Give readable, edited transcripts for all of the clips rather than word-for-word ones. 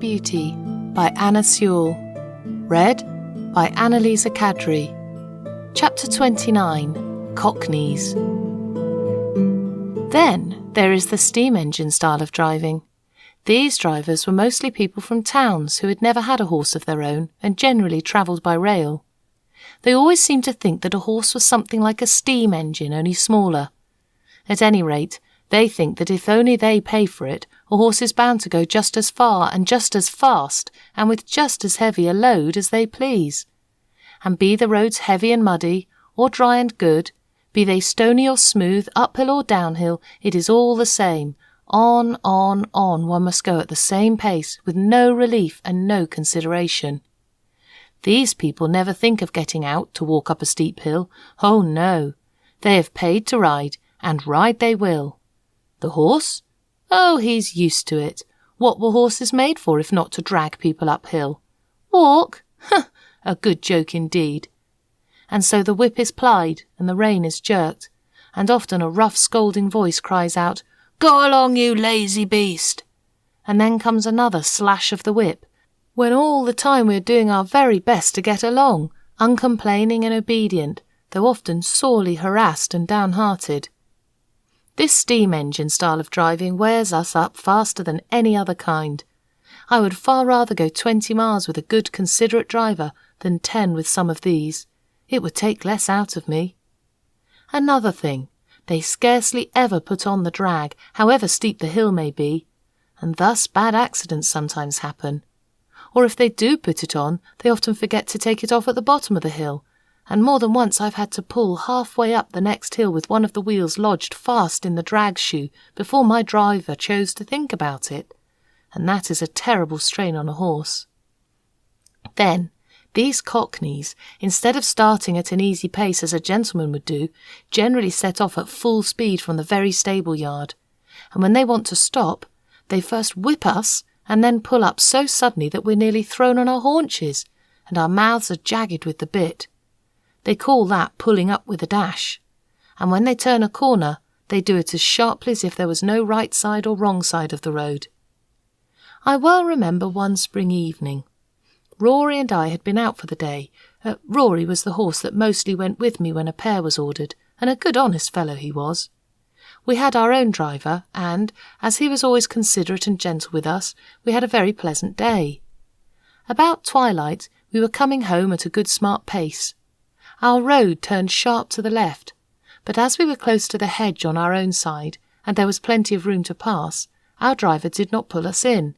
Beauty by Anna Sewell. Read by Anne-Lise Kadri. Chapter 29. Cockneys. Then there is the steam engine style of driving. These drivers were mostly people from towns who had never had a horse of their own and generally travelled by rail. They always seemed to think that a horse was something like a steam engine, only smaller. At any rate, they think that if only they pay for it, a horse is bound to go just as far and just as fast and with just as heavy a load as they please. And be the roads heavy and muddy, or dry and good, be they stony or smooth, uphill or downhill, it is all the same. On one must go at the same pace, with no relief and no consideration. These people never think of getting out to walk up a steep hill. Oh no, they have paid to ride, and ride they will. The horse? Oh, he's used to it. What were horses made for if not to drag people uphill? Walk? A good joke indeed. And so the whip is plied, and the rein is jerked, and often a rough scolding voice cries out, "Go along, you lazy beast!" And then comes another slash of the whip, when all the time we are doing our very best to get along, uncomplaining and obedient, though often sorely harassed and downhearted. This steam engine style of driving wears us up faster than any other kind. I would far rather go 20 miles with a good considerate driver than 10 with some of these. It would take less out of me. Another thing, they scarcely ever put on the drag, however steep the hill may be, and thus bad accidents sometimes happen. Or if they do put it on, they often forget to take it off at the bottom of the hill, and more than once I've had to pull halfway up the next hill with one of the wheels lodged fast in the drag shoe before my driver chose to think about it, and that is a terrible strain on a horse. Then, these cockneys, instead of starting at an easy pace as a gentleman would do, generally set off at full speed from the very stable yard, and when they want to stop, they first whip us and then pull up so suddenly that we're nearly thrown on our haunches, and our mouths are jagged with the bit. They call that pulling up with a dash, and when they turn a corner, they do it as sharply as if there was no right side or wrong side of the road. I well remember one spring evening. Rory and I had been out for the day. Rory was the horse that mostly went with me when a pair was ordered, and a good honest fellow he was. We had our own driver, and, as he was always considerate and gentle with us, we had a very pleasant day. About twilight, we were coming home at a good smart pace. Our road turned sharp to the left, but as we were close to the hedge on our own side, and there was plenty of room to pass, our driver did not pull us in.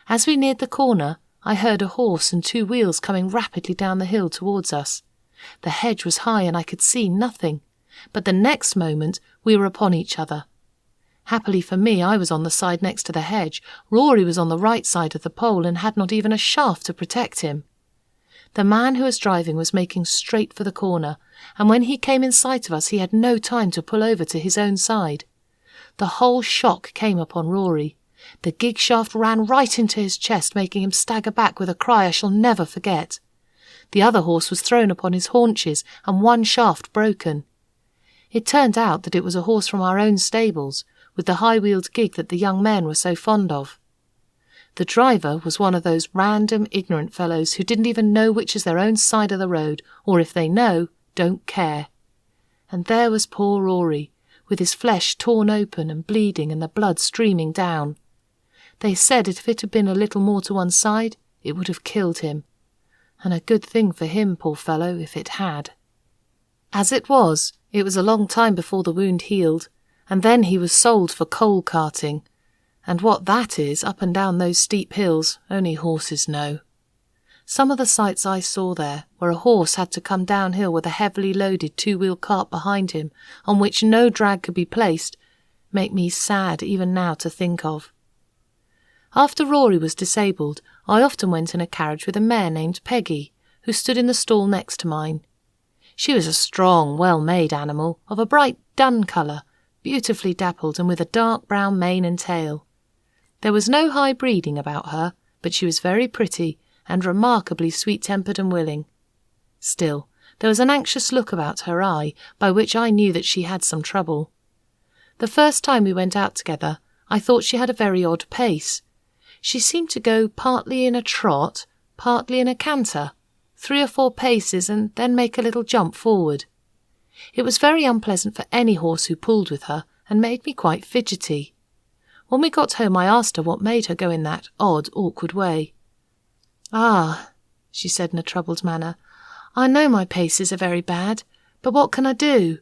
As we neared the corner, I heard a horse and 2 wheels coming rapidly down the hill towards us. The hedge was high and I could see nothing, but the next moment we were upon each other. Happily for me, I was on the side next to the hedge. Rory was on the right side of the pole and had not even a shaft to protect him. The man who was driving was making straight for the corner, and when he came in sight of us he had no time to pull over to his own side. The whole shock came upon Rory. The gig shaft ran right into his chest, making him stagger back with a cry I shall never forget. The other horse was thrown upon his haunches, and one shaft broken. It turned out that it was a horse from our own stables, with the high-wheeled gig that the young men were so fond of. The driver was one of those random, ignorant fellows who didn't even know which is their own side of the road, or if they know, don't care. And there was poor Rory, with his flesh torn open and bleeding and the blood streaming down. They said if it had been a little more to one side, it would have killed him. And a good thing for him, poor fellow, if it had. As it was a long time before the wound healed, and then he was sold for coal carting. And what that is, up and down those steep hills, only horses know. Some of the sights I saw there, where a horse had to come downhill with a heavily loaded 2-wheel cart behind him, on which no drag could be placed, make me sad even now to think of. After Rory was disabled, I often went in a carriage with a mare named Peggy, who stood in the stall next to mine. She was a strong, well-made animal, of a bright dun colour, beautifully dappled and with a dark brown mane and tail. There was no high breeding about her, but she was very pretty and remarkably sweet-tempered and willing. Still, there was an anxious look about her eye, by which I knew that she had some trouble. The first time we went out together, I thought she had a very odd pace. She seemed to go partly in a trot, partly in a canter, 3 or 4 paces, and then make a little jump forward. It was very unpleasant for any horse who pulled with her, and made me quite fidgety. When we got home I asked her what made her go in that odd, awkward way. "Ah," she said in a troubled manner, "I know my paces are very bad, but what can I do?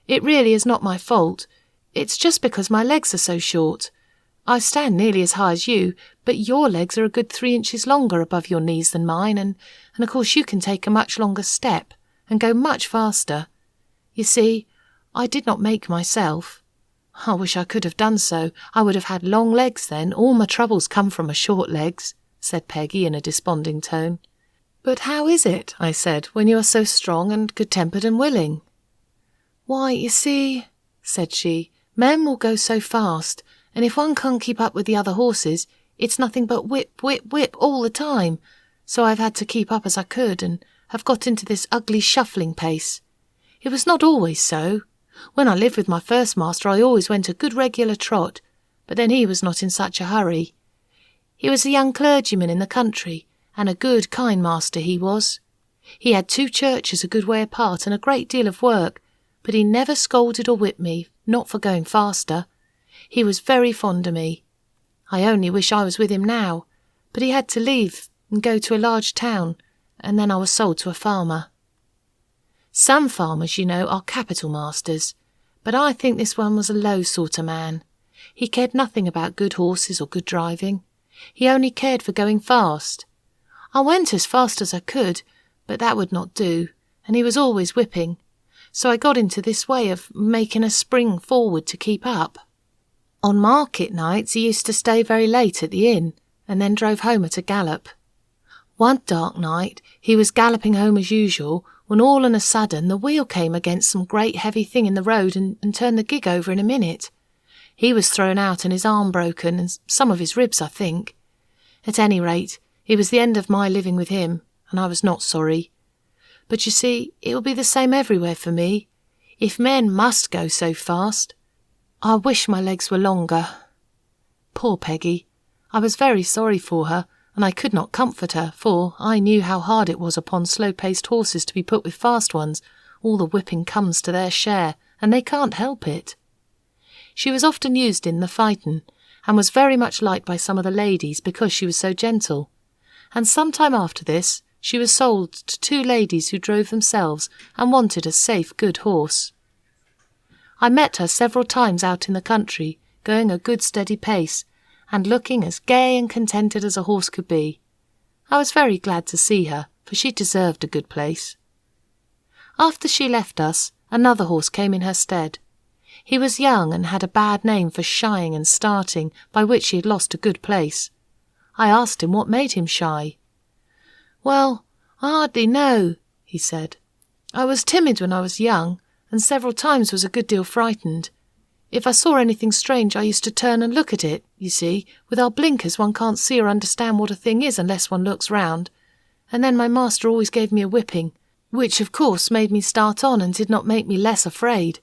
It really is not my fault. It's just because my legs are so short. I stand nearly as high as you, but your legs are a good 3 inches longer above your knees than mine, and of course you can take a much longer step, and go much faster. You see, I did not make myself. I wish I could have done so. I would have had long legs then. All my troubles come from my short legs," said Peggy in a desponding tone. "But how is it," I said, "when you are so strong and good-tempered and willing?" "Why, you see," said she, "men will go so fast, and if one can't keep up with the other horses, it's nothing but whip, whip, whip all the time. So I've had to keep up as I could, and have got into this ugly shuffling pace. It was not always so. When I lived with my first master I always went a good regular trot, but then he was not in such a hurry. He was a young clergyman in the country, and a good, kind master he was. He had 2 churches a good way apart and a great deal of work, but he never scolded or whipped me, not for going faster. He was very fond of me. I only wish I was with him now, but he had to leave and go to a large town, and then I was sold to a farmer. Some farmers, you know, are capital masters, but I think this one was a low sort of man. He cared nothing about good horses or good driving. He only cared for going fast. I went as fast as I could, but that would not do, and he was always whipping. So I got into this way of making a spring forward to keep up. On market nights he used to stay very late at the inn, and then drove home at a gallop. One dark night he was galloping home as usual, when all on a sudden the wheel came against some great heavy thing in the road and turned the gig over in a minute. He was thrown out and his arm broken, and some of his ribs, I think. At any rate, it was the end of my living with him, and I was not sorry. But you see, it will be the same everywhere for me. If men must go so fast, I wish my legs were longer. Poor Peggy! I was very sorry for her, and I could not comfort her, for I knew how hard it was upon slow-paced horses to be put with fast ones. All the whipping comes to their share, and they can't help it. She was often used in the phaeton, and was very much liked by some of the ladies because she was so gentle. And some time after this she was sold to 2 ladies who drove themselves and wanted a safe, good horse. I met her several times out in the country, going a good steady pace, and looking as gay and contented as a horse could be. I was very glad to see her, for she deserved a good place. After she left us, another horse came in her stead. He was young and had a bad name for shying and starting, by which he had lost a good place. I asked him what made him shy. "Well, I hardly know," he said. "I was timid when I was young, and several times was a good deal frightened. If I saw anything strange I used to turn and look at it. You see, with our blinkers one can't see or understand what a thing is unless one looks round. And then my master always gave me a whipping, which of course made me start on and did not make me less afraid.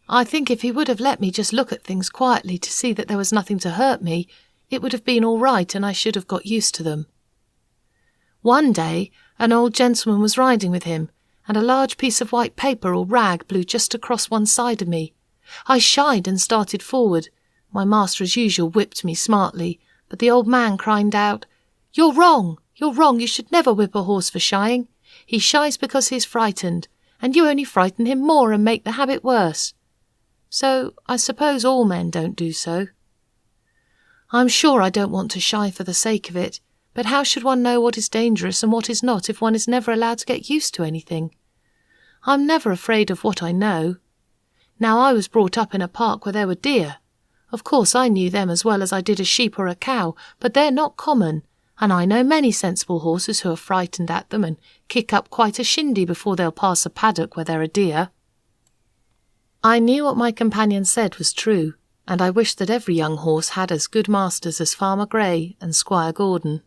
I think if he would have let me just look at things quietly to see that there was nothing to hurt me, it would have been all right and I should have got used to them." One day an old gentleman was riding with him, and a large piece of white paper or rag blew just across one side of me. I shied and started forward. My master as usual whipped me smartly, but the old man cried out, "You're wrong! You're wrong! You should never whip a horse for shying. He shies because he's frightened, and you only frighten him more and make the habit worse. So I suppose all men don't do so. I'm sure I don't want to shy for the sake of it, but how should one know what is dangerous and what is not if one is never allowed to get used to anything? I'm never afraid of what I know. Now I was brought up in a park where there were deer. Of course I knew them as well as I did a sheep or a cow, but they're not common, and I know many sensible horses who are frightened at them and kick up quite a shindy before they'll pass a paddock where there are deer." I knew what my companion said was true, and I wished that every young horse had as good masters as Farmer Grey and Squire Gordon.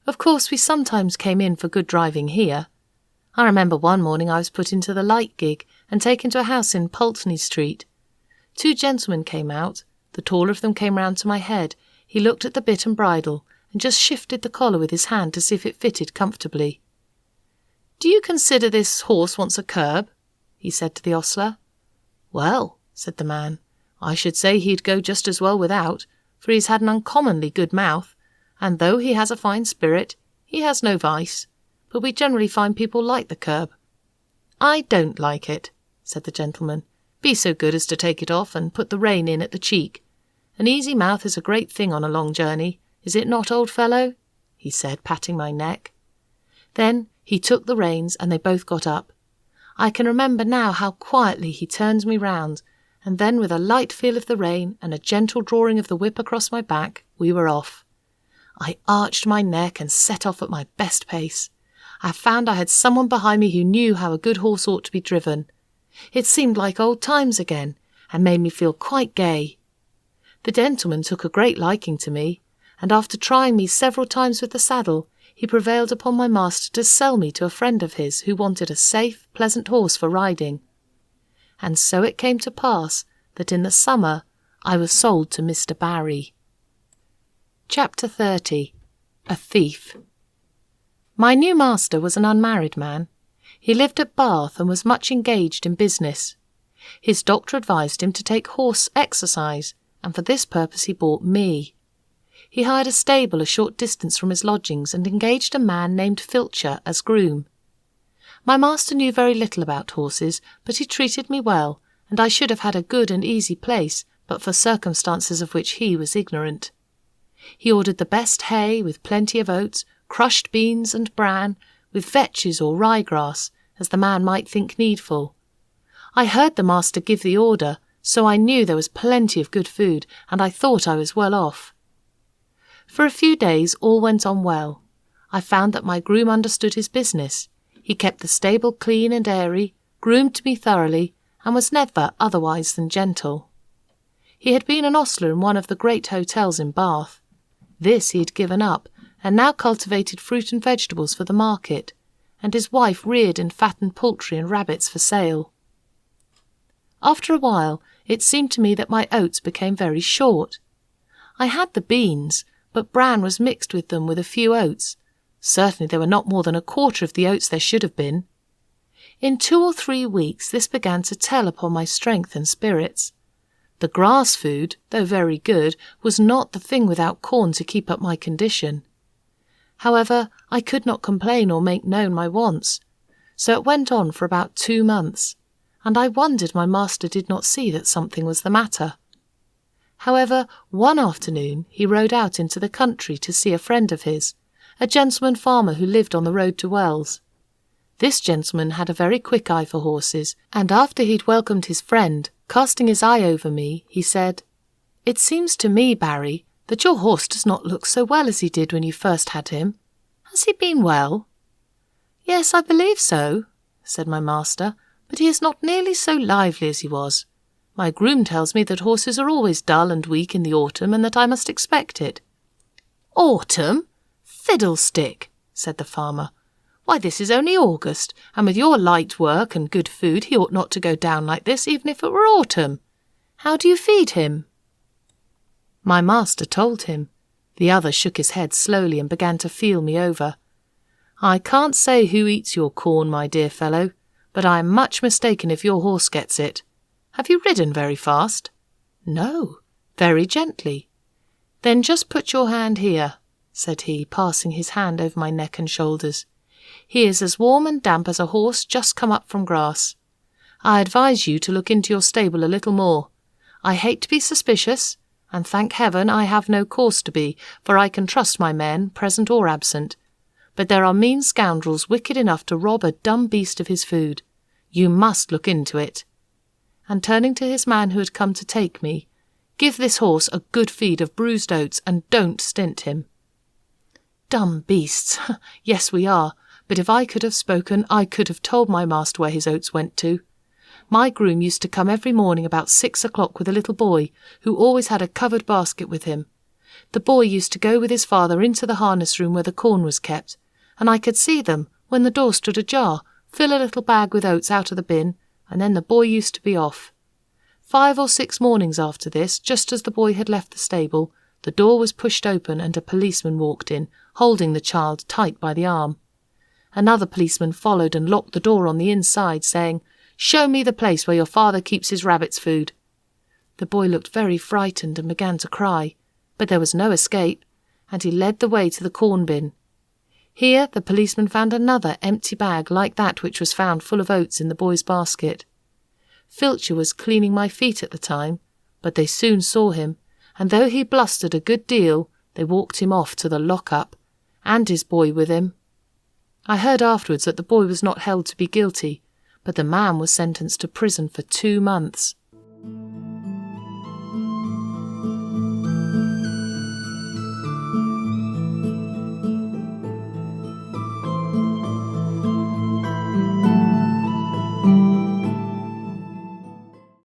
Of course we sometimes came in for good driving here. I remember one morning I was put into the light gig and taken to a house in Pulteney Street. 2 gentlemen came out. The taller of them came round to my head. He looked at the bit and bridle and just shifted the collar with his hand to see if it fitted comfortably. "Do you consider this horse wants a curb?" he said to the ostler. "Well," said the man, "I should say he'd go just as well without, for he's had an uncommonly good mouth, and though he has a fine spirit, he has no vice, but we generally find people like the curb." "I don't like it," said the gentleman. "Be so good as to take it off and put the rein in at the cheek. An easy mouth is a great thing on a long journey, is it not, old fellow?" he said, patting my neck. Then he took the reins and they both got up. I can remember now how quietly he turned me round, and then with a light feel of the rein and a gentle drawing of the whip across my back, we were off. I arched my neck and set off at my best pace. I found I had someone behind me who knew how a good horse ought to be driven. It seemed like old times again, and made me feel quite gay. The gentleman took a great liking to me, and after trying me several times with the saddle, he prevailed upon my master to sell me to a friend of his who wanted a safe, pleasant horse for riding. And so it came to pass that in the summer I was sold to Mr. Barry. Chapter 30. A Thief. My new master was an unmarried man. He lived at Bath and was much engaged in business. His doctor advised him to take horse exercise, and for this purpose he bought me. He hired a stable a short distance from his lodgings and engaged a man named Filcher as groom. My master knew very little about horses, but he treated me well, and I should have had a good and easy place, but for circumstances of which he was ignorant. He ordered the best hay, with plenty of oats, crushed beans and bran, with vetches or ryegrass, as the man might think needful. I heard the master give the order, so I knew there was plenty of good food, and I thought I was well off. For a few days all went on well. I found that my groom understood his business. He kept the stable clean and airy, groomed me thoroughly, and was never otherwise than gentle. He had been an ostler in one of the great hotels in Bath. This he had given up, and now cultivated fruit and vegetables for the market, and his wife reared and fattened poultry and rabbits for sale. After a while it seemed to me that my oats became very short. I had the beans, but bran was mixed with them with a few oats. Certainly there were not more than a quarter of the oats there should have been. In 2 or 3 weeks this began to tell upon my strength and spirits. The grass food, though very good, was not the thing without corn to keep up my condition. However, I could not complain or make known my wants, so it went on for about 2 months, and I wondered my master did not see that something was the matter. However, one afternoon he rode out into the country to see a friend of his, a gentleman farmer who lived on the road to Wells. This gentleman had a very quick eye for horses, and after he'd welcomed his friend, casting his eye over me, he said, "It seems to me, Barry, that your horse does not look so well as he did when you first had him. Has he been well?" "Yes, I believe so," said my master, "but he is not nearly so lively as he was. My groom tells me that horses are always dull and weak in the autumn, and that I must expect it." "Autumn? Fiddlestick," said the farmer. "Why, this is only August, and with your light work and good food he ought not to go down like this even if it were autumn. How do you feed him?" My master told him. The other shook his head slowly and began to feel me over. "I can't say who eats your corn, my dear fellow, but I am much mistaken if your horse gets it. Have you ridden very fast?" "No, very gently." "Then just put your hand here," said he, passing his hand over my neck and shoulders. "He is as warm and damp as a horse just come up from grass. I advise you to look into your stable a little more. I hate to be suspicious, and thank heaven I have no cause to be, for I can trust my men, present or absent. But there are mean scoundrels wicked enough to rob a dumb beast of his food. You must look into it." And turning to his man who had come to take me, "Give this horse a good feed of bruised oats, and don't stint him." Dumb beasts! Yes, we are, but if I could have spoken, I could have told my master where his oats went to. My groom used to come every morning about 6 o'clock with a little boy, who always had a covered basket with him. The boy used to go with his father into the harness room where the corn was kept, and I could see them, when the door stood ajar, fill a little bag with oats out of the bin, and then the boy used to be off. 5 or 6 mornings after this, just as the boy had left the stable, the door was pushed open and a policeman walked in, holding the child tight by the arm. Another policeman followed and locked the door on the inside, saying, "Show me the place where your father keeps his rabbit's food." The boy looked very frightened and began to cry, but there was no escape, and he led the way to the corn bin. Here the policeman found another empty bag like that which was found full of oats in the boy's basket. Filcher was cleaning my feet at the time, but they soon saw him, and though he blustered a good deal, they walked him off to the lock-up, and his boy with him. I heard afterwards that the boy was not held to be guilty, but the man was sentenced to prison for 2 months.